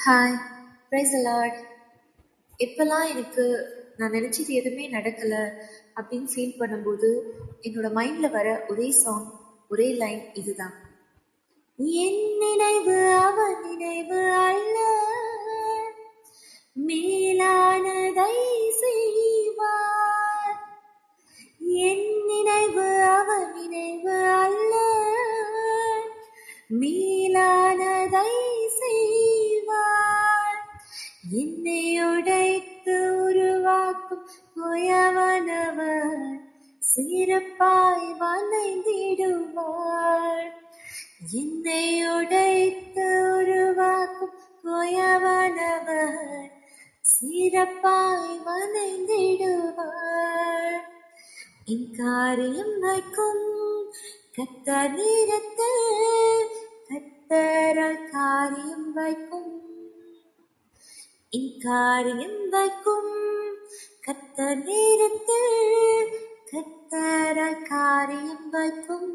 Hi, praise the Lord. எப்போல்லாம் எனக்கு நான் நினச்சது எதுவுமே நடக்கலை அப்படின்னு ஃபீல் பண்ணும்போது என்னோட மைண்டில் வர ஒரே சாங், ஒரே லைன் இதுதான். என் நினைவு அவன் நினைவு அல்ல, மேலானதை செய்வார். என் நினைவு அவன் நினைவு அல்ல, மேலானதை செய்வார். என்னை உடைத்து உருவாக்கும் உயவனவர் சிறப்பாய் வணைந்திடுவார். என்னை உடைத்து உருவாக்கும் உயவனவர் சிறப்பாய் வணைந்திடுவார். என் காரியம் வைக்கும் கர்த்தர் நேரத்தில் கர்த்தரால் காரியம் வைக்கும். என் காரியம் வைக்கும் கர்த்தர் நேரத்தில் கர்த்தரால் காரியம் வைக்கும்.